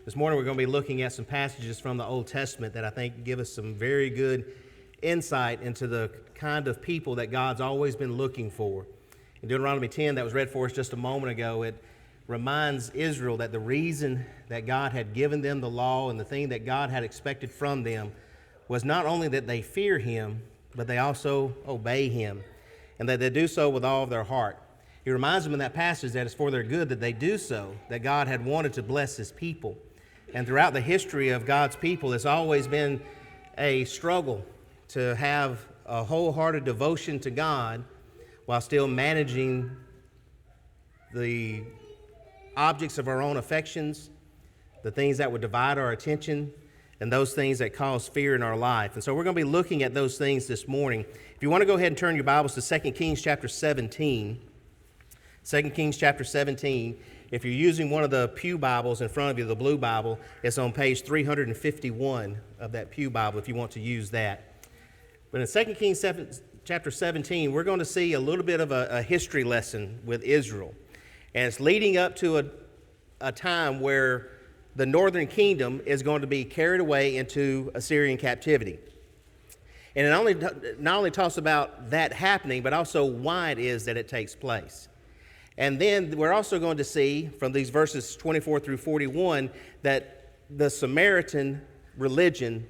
This morning we're going to be looking at some passages from the Old Testament that I think give us some very good insight into the kind of people that God's always been looking for. In Deuteronomy 10 that was read for us just a moment ago, it reminds Israel that the reason that God had given them the law and the thing that God had expected from them was not only that they fear Him, but they also obey Him, and that they do so with all of their heart. He reminds them in that passage that it's for their good that they do so, that God had wanted to bless His people. And throughout the history of God's people, it's always been a struggle to have a wholehearted devotion to God while still managing the objects of our own affections, the things that would divide our attention, and those things that cause fear in our life. And so we're going to be looking at those things this morning. If you want to go ahead and turn your Bibles to 2 Kings chapter 17, 2 Kings chapter 17. If you're using one of the pew Bibles in front of you, the blue Bible, it's on page 351 of that pew Bible if you want to use that. But in 2 Kings chapter 17, we're going to see a little bit of a history lesson with Israel. And it's leading up to a time where the northern kingdom is going to be carried away into Assyrian captivity. And it not only talks about that happening, but also why it is that it takes place. And then we're also going to see from these verses 24 through 41 that the Samaritan religion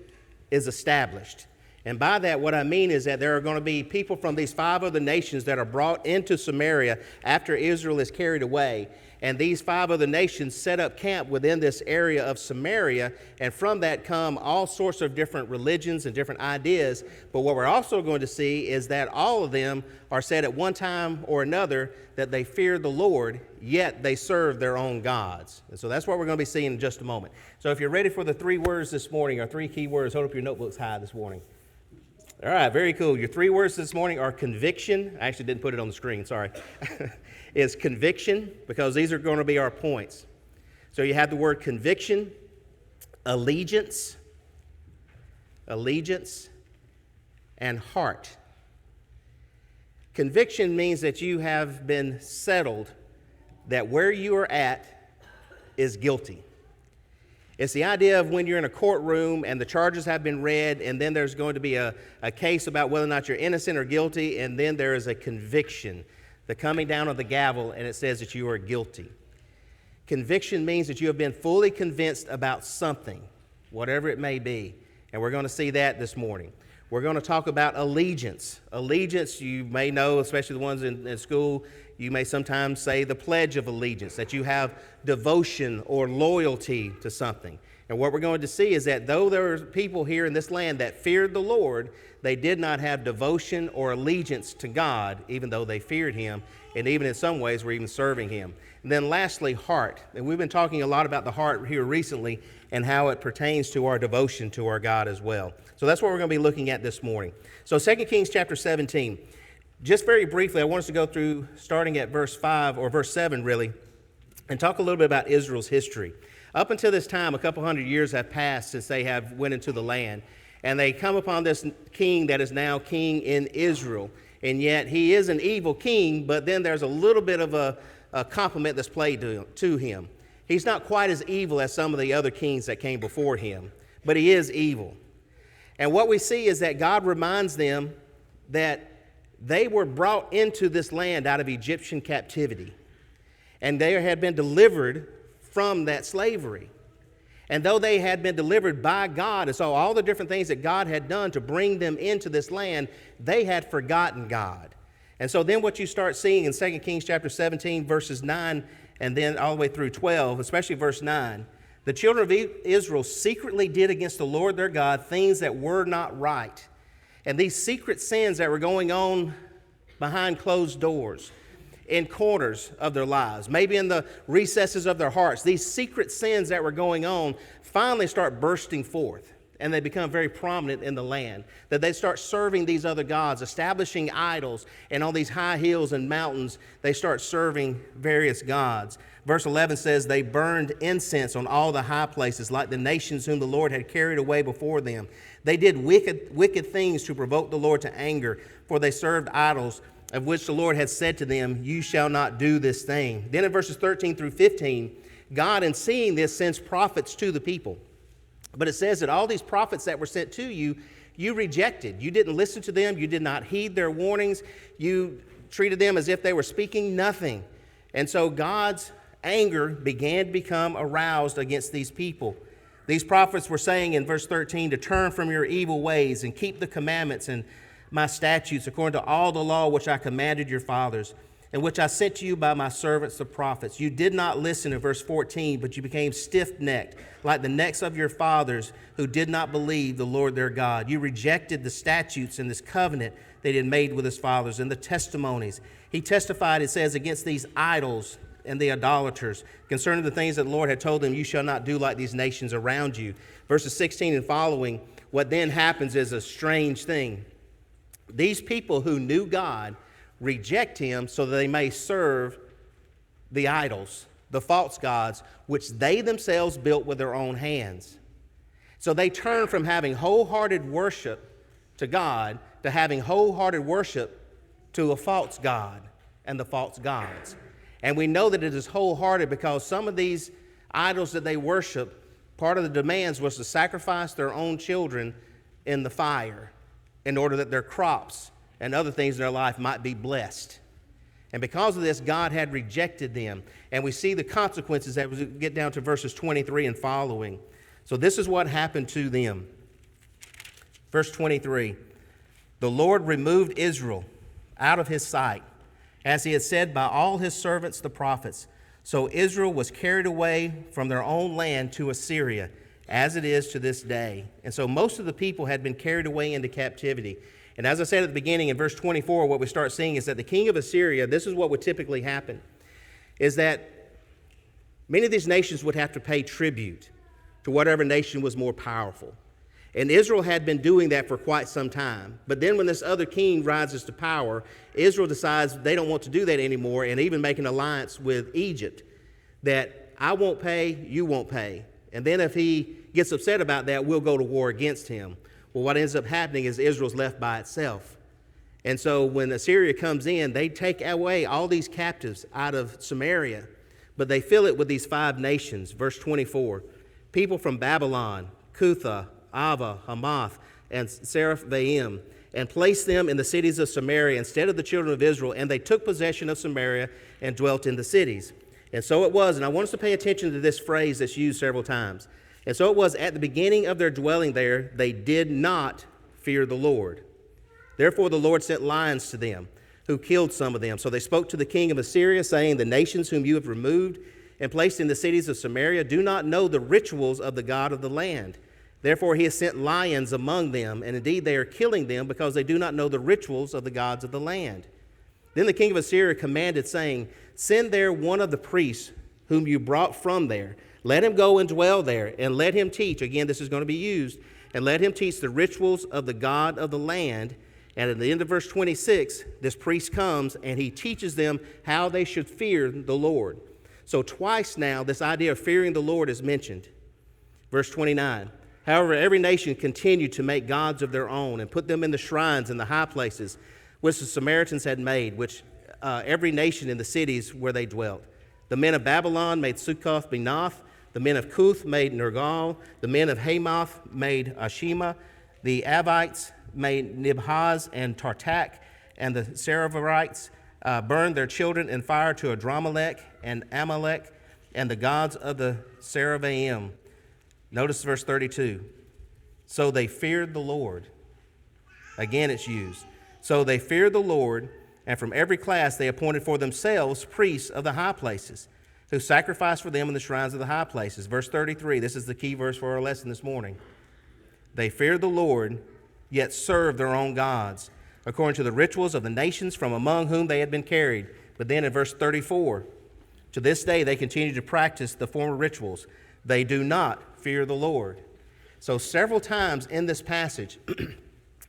is established. And by that, what I mean is that there are going to be people from these 5 other nations that are brought into Samaria after Israel is carried away. And these 5 other nations set up camp within this area of Samaria, and from that come all sorts of different religions and different ideas. But what we're also going to see is that all of them are said at one time or another that they fear the Lord, yet they serve their own gods. And so that's what we're going to be seeing in just a moment. So if you're ready for the 3 words this morning, or 3 key words, hold up your notebooks high this morning. All right, very cool. Your 3 words this morning are conviction. I actually didn't put it on the screen, sorry. Is conviction, because these are going to be our points. So you have the word conviction, allegiance, and heart. Conviction means that you have been settled that where you are at is guilty. It's the idea of when you're in a courtroom and the charges have been read, and then there's going to be a case about whether or not you're innocent or guilty, and then there is a conviction, the coming down of the gavel, and it says that you are guilty. Conviction means that you have been fully convinced about something, whatever it may be, and we're going to see that this morning. We're going to talk about allegiance. Allegiance, you may know, especially the ones in school, you may sometimes say the Pledge of Allegiance, that you have devotion or loyalty to something. And what we're going to see is that though there are people here in this land that feared the Lord, they did not have devotion or allegiance to God, even though they feared Him, and even in some ways were even serving Him. And then lastly, heart. And we've been talking a lot about the heart here recently and how it pertains to our devotion to our God as well. So that's what we're going to be looking at this morning. So 2 Kings chapter 17. Just very briefly, I want us to go through starting at verse 5, or verse 7 really, and talk a little bit about Israel's history. Up until this time, a couple hundred years have passed since they have went into the land, and they come upon this king that is now king in Israel. And yet he is an evil king, but then there's a little bit of a compliment that's played to him. He's not quite as evil as some of the other kings that came before him, but he is evil. And what we see is that God reminds them that they were brought into this land out of Egyptian captivity, and they had been delivered from that slavery. And though they had been delivered by God and saw all the different things that God had done to bring them into this land, they had forgotten God. And so then what you start seeing in 2 Kings chapter 17, verses 9, and then all the way through 12, especially verse 9, the children of Israel secretly did against the Lord their God things that were not right. And these secret sins that were going on behind closed doors, in corners of their lives, maybe in the recesses of their hearts, these secret sins that were going on finally start bursting forth, and they become very prominent in the land. That they start serving these other gods, establishing idols, and on these high hills and mountains, they start serving various gods. Verse 11 says, they burned incense on all the high places, like the nations whom the Lord had carried away before them. They did wicked things to provoke the Lord to anger, for they served idols, of which the Lord had said to them, you shall not do this thing. Then in verses 13 through 15, God, in seeing this, sends prophets to the people. But it says that all these prophets that were sent to you, you rejected. You didn't listen to them. You did not heed their warnings. You treated them as if they were speaking nothing. And so God's anger began to become aroused against these people. These prophets were saying in verse 13 to turn from your evil ways and keep the commandments and my statutes according to all the law which I commanded your fathers, and which I sent to you by my servants the prophets. You did not listen in verse 14, but you became stiff-necked, like the necks of your fathers who did not believe the Lord their God. You rejected the statutes and this covenant that he had made with his fathers and the testimonies. He testified, it says, against these idols and the idolaters, concerning the things that the Lord had told them, you shall not do like these nations around you. Verses 16 and following, what then happens is a strange thing. These people who knew God reject him so that they may serve the idols, the false gods, which they themselves built with their own hands. So they turn from having wholehearted worship to God to having wholehearted worship to a false god and the false gods. And we know that it is wholehearted because some of these idols that they worship, part of the demands was to sacrifice their own children in the fire in order that their crops and other things in their life might be blessed. And because of this, God had rejected them. And we see the consequences as we get down to verses 23 and following. So this is what happened to them. Verse 23, the Lord removed Israel out of his sight, as he had said by all his servants the prophets. So Israel was carried away from their own land to Assyria, as it is to this day. And so most of the people had been carried away into captivity. And as I said at the beginning, in verse 24, what we start seeing is that the king of Assyria, this is what would typically happen, is that many of these nations would have to pay tribute to whatever nation was more powerful. And Israel had been doing that for quite some time. But then when this other king rises to power, Israel decides they don't want to do that anymore and even make an alliance with Egypt that I won't pay, you won't pay. And then if he gets upset about that, we'll go to war against him. Well, what ends up happening is Israel's left by itself. And so when Assyria comes in, they take away all these captives out of Samaria, but they fill it with these 5 nations. Verse 24, people from Babylon, Cutha, Ava, Hamath, and Seraphaim, and placed them in the cities of Samaria instead of the children of Israel, and they took possession of Samaria and dwelt in the cities. And so it was, and I want us to pay attention to this phrase that's used several times. And so it was, at the beginning of their dwelling there, they did not fear the Lord. Therefore the Lord sent lions to them, who killed some of them. So they spoke to the king of Assyria, saying, the nations whom you have removed and placed in the cities of Samaria do not know the rituals of the God of the land. Therefore he has sent lions among them, and indeed they are killing them because they do not know the rituals of the gods of the land. Then the king of Assyria commanded, saying, send there one of the priests whom you brought from there. Let him go and dwell there, and let him teach. Again, this is going to be used. And let him teach the rituals of the God of the land. And at the end of verse 26, this priest comes, and he teaches them how they should fear the Lord. So twice now, this idea of fearing the Lord is mentioned. Verse 29, however, every nation continued to make gods of their own and put them in the shrines and the high places which the Samaritans had made, which every nation in the cities where they dwelt. The men of Babylon made Succoth-Benoth. The men of Cuth made Nergal. The men of Hamath made Ashima. The Avites made Nibhaz and Tartak. And the Sarevarites burned their children in fire to Adramelech and Amalek and the gods of the Seraphaim. Notice verse 32. So they feared the Lord. Again, it's used. So they feared the Lord, and from every class they appointed for themselves priests of the high places, who sacrificed for them in the shrines of the high places. Verse 33, this is the key verse for our lesson this morning. They feared the Lord, yet served their own gods, according to the rituals of the nations from among whom they had been carried. But then in verse 34, to this day they continue to practice the former rituals. They do not fear the Lord. So several times in this passage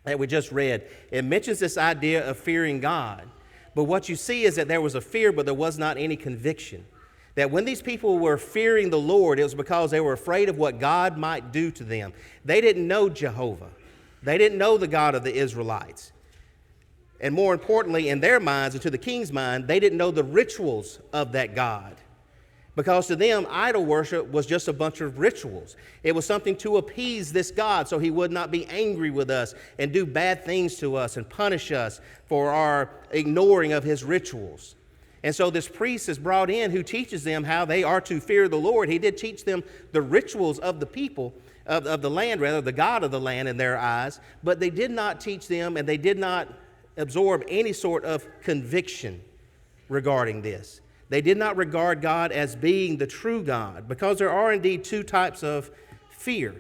that we just read, it mentions this idea of fearing God. But what you see is that there was a fear, but there was not any conviction. That when these people were fearing the Lord, it was because they were afraid of what God might do to them. They didn't know Jehovah. They didn't know the God of the Israelites. And more importantly, in their minds and to the king's mind, they didn't know the rituals of that God. Because to them, idol worship was just a bunch of rituals. It was something to appease this God so he would not be angry with us and do bad things to us and punish us for our ignoring of his rituals. And so this priest is brought in who teaches them how they are to fear the Lord. He did teach them the rituals of the people, of the land, rather, the God of the land in their eyes, but they did not teach them and they did not absorb any sort of conviction regarding this. They did not regard God as being the true God, because there are indeed two types of fear.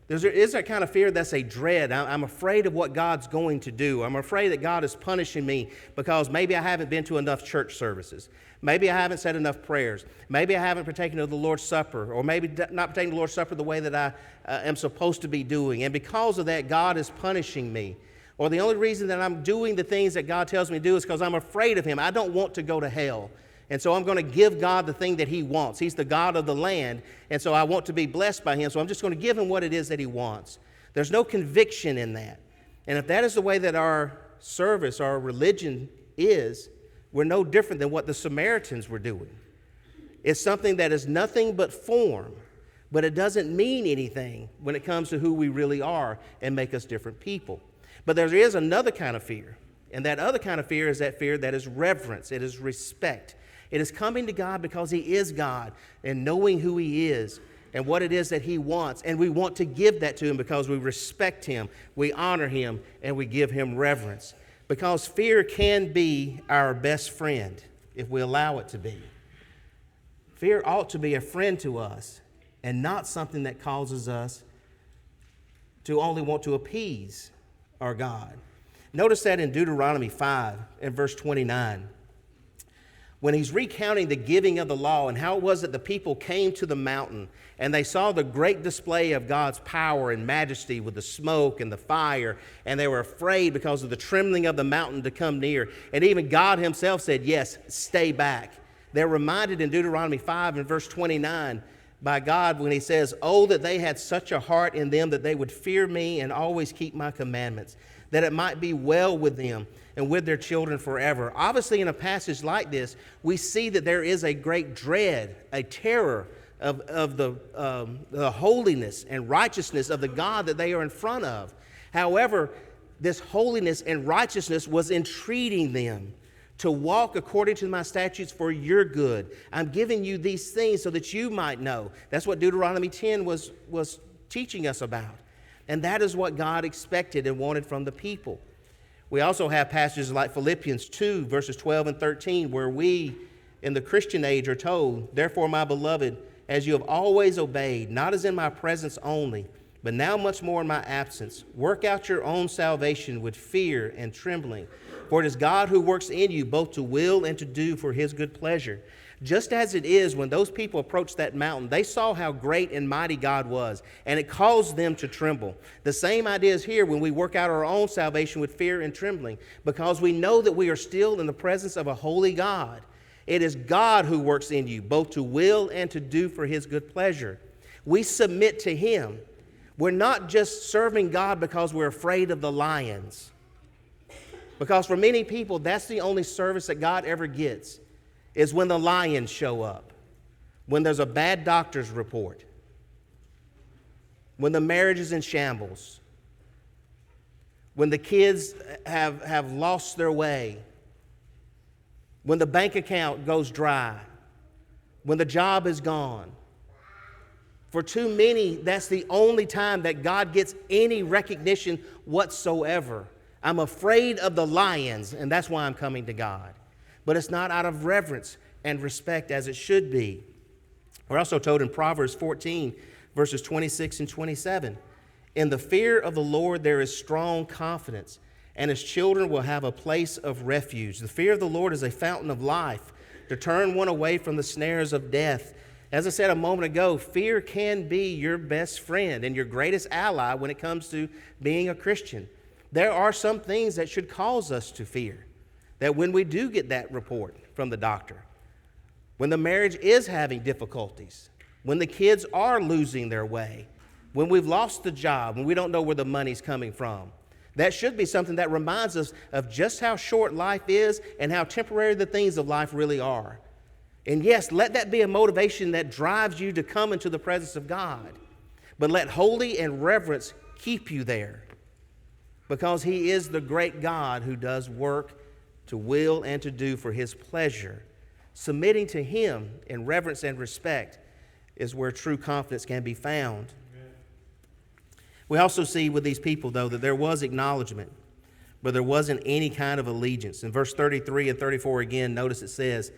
There is that kind of fear that's a dread. I'm afraid of what God's going to do. I'm afraid that God is punishing me because maybe I haven't been to enough church services. Maybe I haven't said enough prayers. Maybe I haven't partaken of the Lord's Supper, or maybe not partaken of the Lord's Supper the way that I am supposed to be doing. And because of that, God is punishing me. Or the only reason that I'm doing the things that God tells me to do is because I'm afraid of him. I don't want to go to hell. And so I'm going to give God the thing that he wants. He's the God of the land, and so I want to be blessed by him, so I'm just going to give him what it is that he wants. There's no conviction in that. And if that is the way that our service, our religion is, we're no different than what the Samaritans were doing. It's something that is nothing but form, but it doesn't mean anything when it comes to who we really are and make us different people. But there is another kind of fear, and that other kind of fear is that fear that is reverence. It is respect. It is coming to God because he is God and knowing who he is and what it is that he wants. And we want to give that to him because we respect him, we honor him, and we give him reverence. Because fear can be our best friend if we allow it to be. Fear ought to be a friend to us and not something that causes us to only want to appease our God. Notice that in Deuteronomy 5 and verse 29. When he's recounting the giving of the law and how it was that the people came to the mountain and they saw the great display of God's power and majesty with the smoke and the fire, and they were afraid because of the trembling of the mountain to come near. And even God himself said, yes, stay back. They're reminded in Deuteronomy 5 and verse 29 by God when he says, oh, that they had such a heart in them that they would fear me and always keep my commandments, that it might be well with them and with their children forever. Obviously, in a passage like this, we see that there is a great dread, a terror of the holiness and righteousness of the God that they are in front of. However, this holiness and righteousness was entreating them to walk according to my statutes for your good. I'm giving you these things so that you might know. That's what Deuteronomy 10 was teaching us about. And that is what God expected and wanted from the people. We also have passages like Philippians 2, verses 12 and 13, where we in the Christian age are told, therefore, my beloved, as you have always obeyed, not as in my presence only, but now much more in my absence, work out your own salvation with fear and trembling. For it is God who works in you both to will and to do for his good pleasure. Just as it is when those people approached that mountain, they saw how great and mighty God was, and it caused them to tremble. The same idea is here when we work out our own salvation with fear and trembling, because we know that we are still in the presence of a holy God. It is God who works in you, both to will and to do for his good pleasure. We submit to him. We're not just serving God because we're afraid of the lions. Because for many people, that's the only service that God ever gets, is when the lions show up, when there's a bad doctor's report, when the marriage is in shambles, when the kids have lost their way, when the bank account goes dry, when the job is gone. For too many, that's the only time that God gets any recognition whatsoever. I'm afraid of the lions, and that's why I'm coming to God. But it's not out of reverence and respect as it should be. We're also told in Proverbs 14, verses 26 and 27, in the fear of the Lord there is strong confidence, and his children will have a place of refuge. The fear of the Lord is a fountain of life, to turn one away from the snares of death. As I said a moment ago, fear can be your best friend and your greatest ally when it comes to being a Christian. There are some things that should cause us to fear. That when we do get that report from the doctor, when the marriage is having difficulties, when the kids are losing their way, when we've lost the job, when we don't know where the money's coming from, that should be something that reminds us of just how short life is and how temporary the things of life really are. And yes, let that be a motivation that drives you to come into the presence of God. But let holy and reverence keep you there, because he is the great God who does work to will and to do for his pleasure. Submitting to him in reverence and respect is where true confidence can be found. Amen. We also see with these people, though, that there was acknowledgement, but there wasn't any kind of allegiance. In verse 33 and 34 again, notice it says,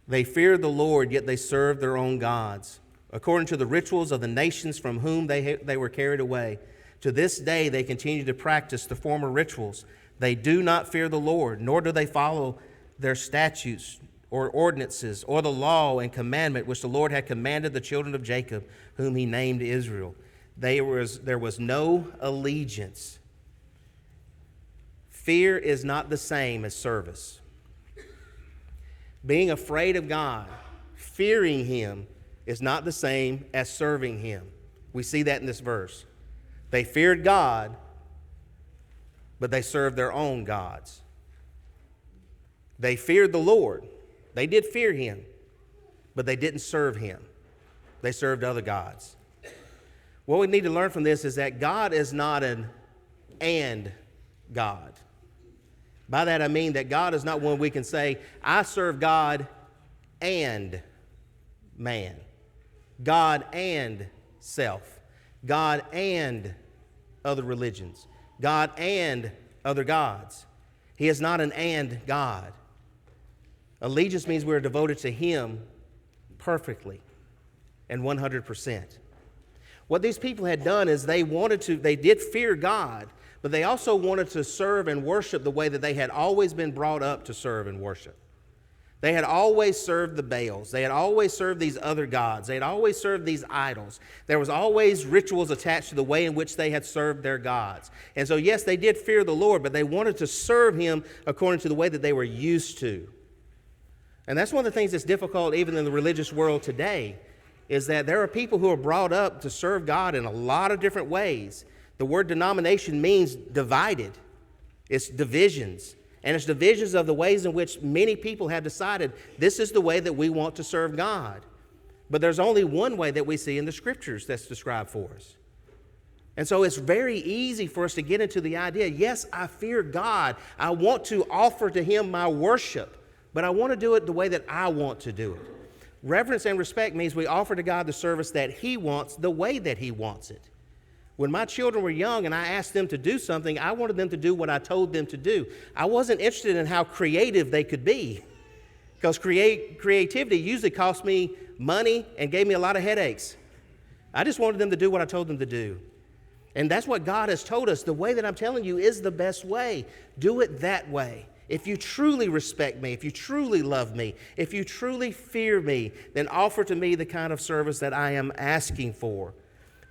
they feared the Lord, yet they served their own gods, according to the rituals of the nations from whom they were carried away. To this day they continue to practice the former rituals. They do not fear the Lord, nor do they follow their statutes or ordinances or the law and commandment which the Lord had commanded the children of Jacob, whom he named Israel. There was no allegiance. Fear is not the same as service. Being afraid of God, fearing him, is not the same as serving him. We see that in this verse. They feared God, but they served their own gods. They feared the Lord. They did fear him, but they didn't serve him. They served other gods. What we need to learn from this is that God is not an and God. By that I mean that God is not one we can say, I serve God and man, God and self, God and other religions, God and other gods. He is not an and God. Allegiance means we're devoted to him perfectly and 100%. What these people had done is they did fear God, but they also wanted to serve and worship the way that they had always been brought up to serve and worship. They had always served the Baals. They had always served these other gods. They had always served these idols. There was always rituals attached to the way in which they had served their gods. And so, yes, they did fear the Lord, but they wanted to serve him according to the way that they were used to. And that's one of the things that's difficult even in the religious world today, is that there are people who are brought up to serve God in a lot of different ways. The word denomination means divided. It's divisions. And it's divisions of the ways in which many people have decided this is the way that we want to serve God. But there's only one way that we see in the scriptures that's described for us. And so it's very easy for us to get into the idea, yes, I fear God. I want to offer to him my worship, but I want to do it the way that I want to do it. Reverence and respect means we offer to God the service that he wants, the way that he wants it. When my children were young and I asked them to do something, I wanted them to do what I told them to do. I wasn't interested in how creative they could be, because creativity usually cost me money and gave me a lot of headaches. I just wanted them to do what I told them to do. And that's what God has told us. The way that I'm telling you is the best way. Do it that way. If you truly respect me, if you truly love me, if you truly fear me, then offer to me the kind of service that I am asking for.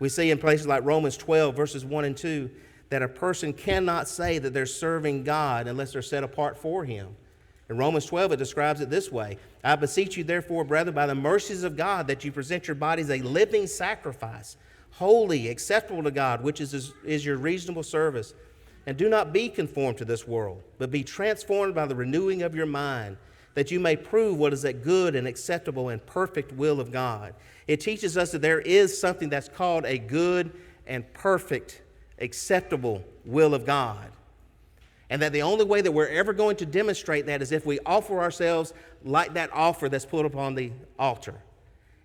We see in places like Romans 12, verses 1 and 2, that a person cannot say that they're serving God unless they're set apart for him. In Romans 12, it describes it this way: I beseech you, therefore, brethren, by the mercies of God, that you present your bodies a living sacrifice, holy, acceptable to God, which is your reasonable service. And do not be conformed to this world, but be transformed by the renewing of your mind, that you may prove what is that good and acceptable and perfect will of God. It teaches us that there is something that's called a good and perfect, acceptable will of God. And that the only way that we're ever going to demonstrate that is if we offer ourselves like that offer that's put upon the altar.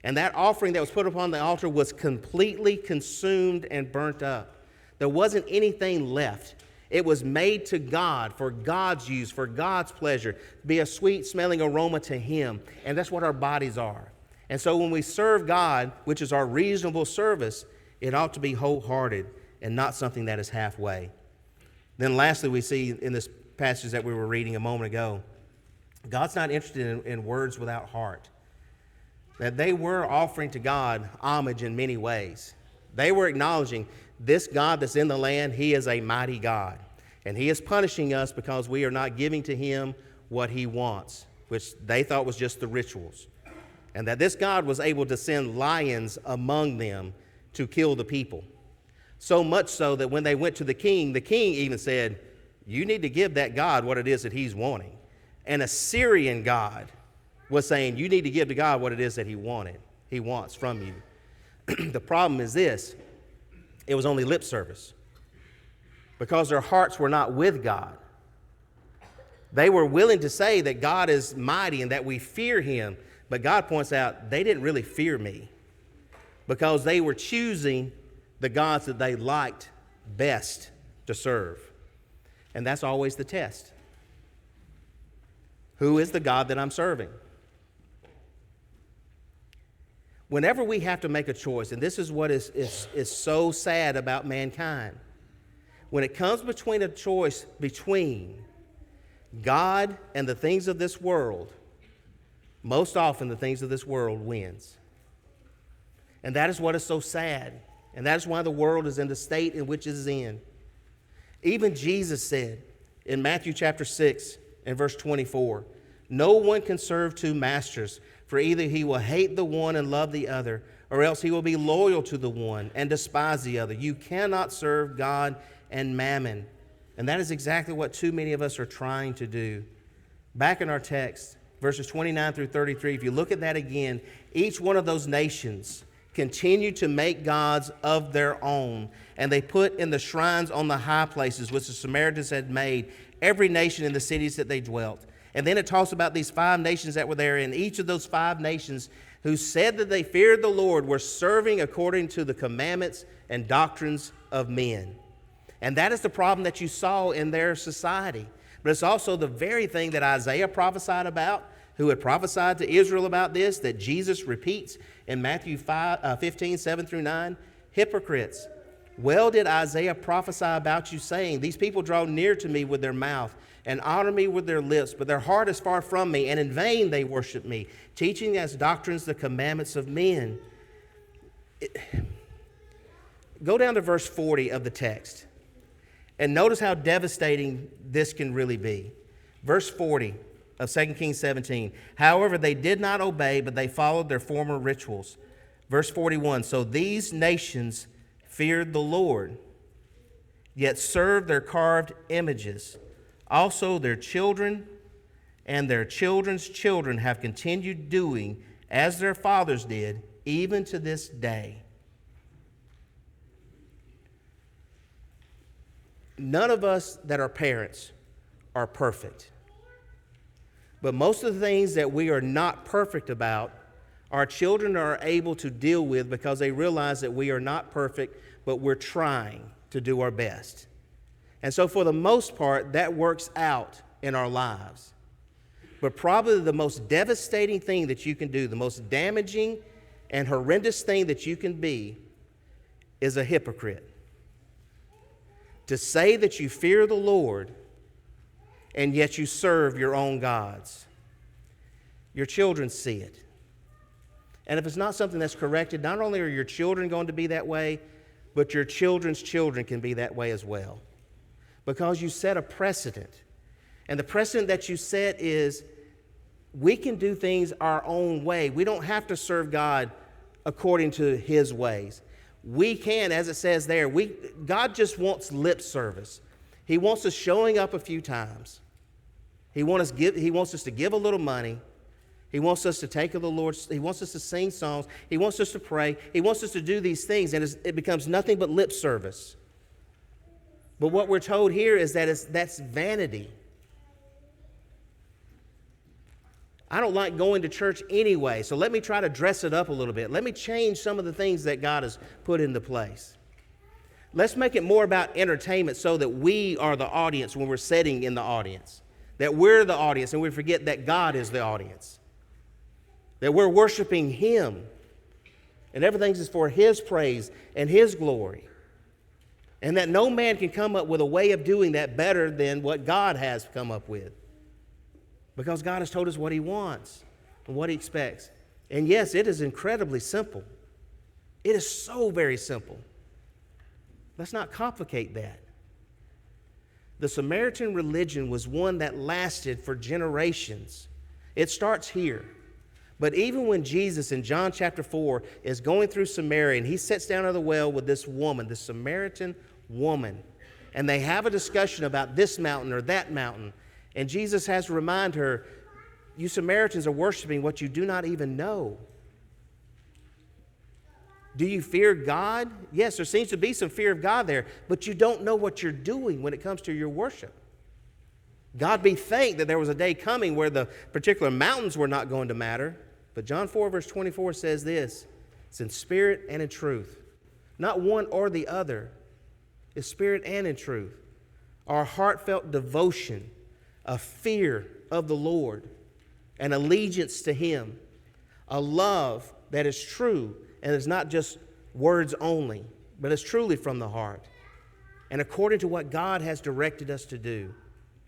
And that offering that was put upon the altar was completely consumed and burnt up. There wasn't anything left. It was made to God for God's use, for God's pleasure, be a sweet-smelling aroma to him. And that's what our bodies are. And so when we serve God, which is our reasonable service, it ought to be wholehearted and not something that is halfway. Then lastly, we see in this passage that we were reading a moment ago, God's not interested in words without heart. That they were offering to God homage in many ways. They were acknowledging this God that's in the land, he is a mighty God. And he is punishing us because we are not giving to him what he wants, which they thought was just the rituals. And that this God was able to send lions among them to kill the people. So much so that when they went to the king even said, you need to give that God what it is that he's wanting. An Assyrian God was saying you need to give to God what it is that he wants from you. The problem is this: it was only lip service, because their hearts were not with God. They were willing to say that God is mighty and that we fear him, but God points out they didn't really fear me, because they were choosing the gods that they liked best to serve. And that's always the test. Who is the God that I'm serving? Whenever we have to make a choice, and this is what is so sad about mankind, when it comes between a choice between God and the things of this world, most often the things of this world wins. And that is what is so sad. And that is why the world is in the state in which it is in. Even Jesus said in Matthew chapter 6 and verse 24, "No one can serve two masters, for either he will hate the one and love the other, or else he will be loyal to the one and despise the other. You cannot serve God and mammon." And that is exactly what too many of us are trying to do. Back in our text, verses 29 through 33, if you look at that again, each one of those nations continue to make gods of their own, and they put in the shrines on the high places which the Samaritans had made, every nation in the cities that they dwelt. And then it talks about these 5 nations that were there, and each of those 5 nations who said that they feared the Lord were serving according to the commandments and doctrines of men. And that is the problem that you saw in their society. But it's also the very thing that Isaiah prophesied about, who had prophesied to Israel about this, that Jesus repeats in Matthew 15, 7 through 9. Hypocrites, well did Isaiah prophesy about you, saying, "These people draw near to me with their mouth and honor me with their lips, but their heart is far from me, and in vain they worship me, teaching as doctrines the commandments of men." Go down to verse 40 of the text, and notice how devastating this can really be. Verse 40 of 2 Kings 17. "However, they did not obey, but they followed their former rituals." Verse 41. "So these nations feared the Lord, yet served their carved images. Also their children and their children's children have continued doing as their fathers did, even to this day." None of us that are parents are perfect. But most of the things that we are not perfect about, our children are able to deal with, because they realize that we are not perfect, but we're trying to do our best. And so for the most part, that works out in our lives. But probably the most devastating thing that you can do, the most damaging and horrendous thing that you can be, is a hypocrite. To say that you fear the Lord, and yet you serve your own gods. Your children see it. And if it's not something that's corrected, not only are your children going to be that way, but your children's children can be that way as well. Because you set a precedent. And the precedent that you set is, we can do things our own way. We don't have to serve God according to his ways. We can, as it says there, God just wants lip service. He wants us showing up a few times. He wants us to give a little money. He wants us to take the Lord's. He wants us to sing songs. He wants us to pray. He wants us to do these things, and it becomes nothing but lip service. But what we're told here is that that's vanity. I don't like going to church anyway, so let me try to dress it up a little bit. Let me change some of the things that God has put into place. Let's make it more about entertainment, so that we are the audience when we're sitting in the audience. That we're the audience, and we forget that God is the audience. That we're worshiping him, and everything is for his praise and his glory. And that no man can come up with a way of doing that better than what God has come up with. Because God has told us what he wants and what he expects. And yes, it is incredibly simple. It is so very simple. Let's not complicate that. The Samaritan religion was one that lasted for generations. It starts here. But even when Jesus in John chapter 4 is going through Samaria, and he sits down at the well with this woman, this Samaritan woman, and they have a discussion about this mountain or that mountain, and Jesus has to remind her, You Samaritans are worshiping what you do not even know. Do you fear God? Yes, there seems to be some fear of God there, but you don't know what you're doing when it comes to your worship. God be thanked that there was a day coming where the particular mountains were not going to matter. But John 4, verse 24 says this, it's in spirit and in truth. Not one or the other. It's spirit and in truth. Our heartfelt devotion, a fear of the Lord, an allegiance to Him, a love that is true and is not just words only, but is truly from the heart and according to what God has directed us to do.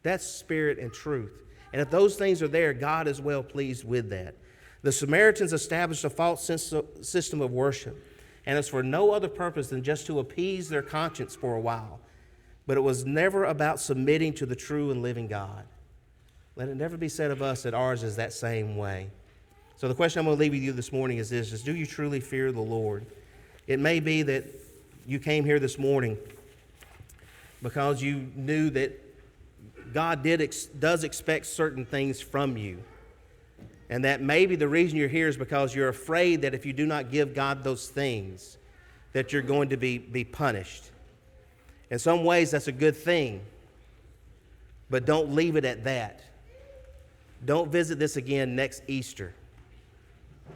That's spirit and truth. And if those things are there, God is well pleased with that. The Samaritans established a false system of worship, and it's for no other purpose than just to appease their conscience for a while. But it was never about submitting to the true and living God. Let it never be said of us that ours is that same way. So the question I'm going to leave with you this morning is this, do you truly fear the Lord? It may be that you came here this morning because you knew that God does expect certain things from you. And that maybe the reason you're here is because you're afraid that if you do not give God those things, that you're going to be punished. In some ways, that's a good thing. But don't leave it at that. Don't visit this again next Easter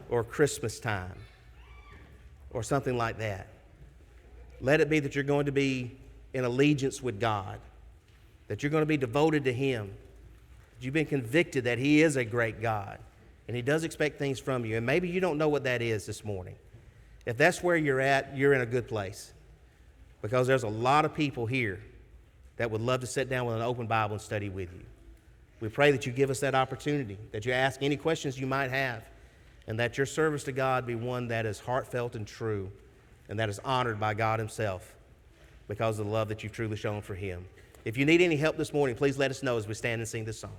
or Christmas time or something like that. Let it be that you're going to be in allegiance with God, that you're going to be devoted to Him, that you've been convicted that He is a great God, and He does expect things from you. And maybe you don't know what that is this morning. If that's where you're at, you're in a good place, because there's a lot of people here that would love to sit down with an open Bible and study with you. We pray that you give us that opportunity, that you ask any questions you might have, and that your service to God be one that is heartfelt and true, and that is honored by God Himself because of the love that you've truly shown for Him. If you need any help this morning, please let us know as we stand and sing this song.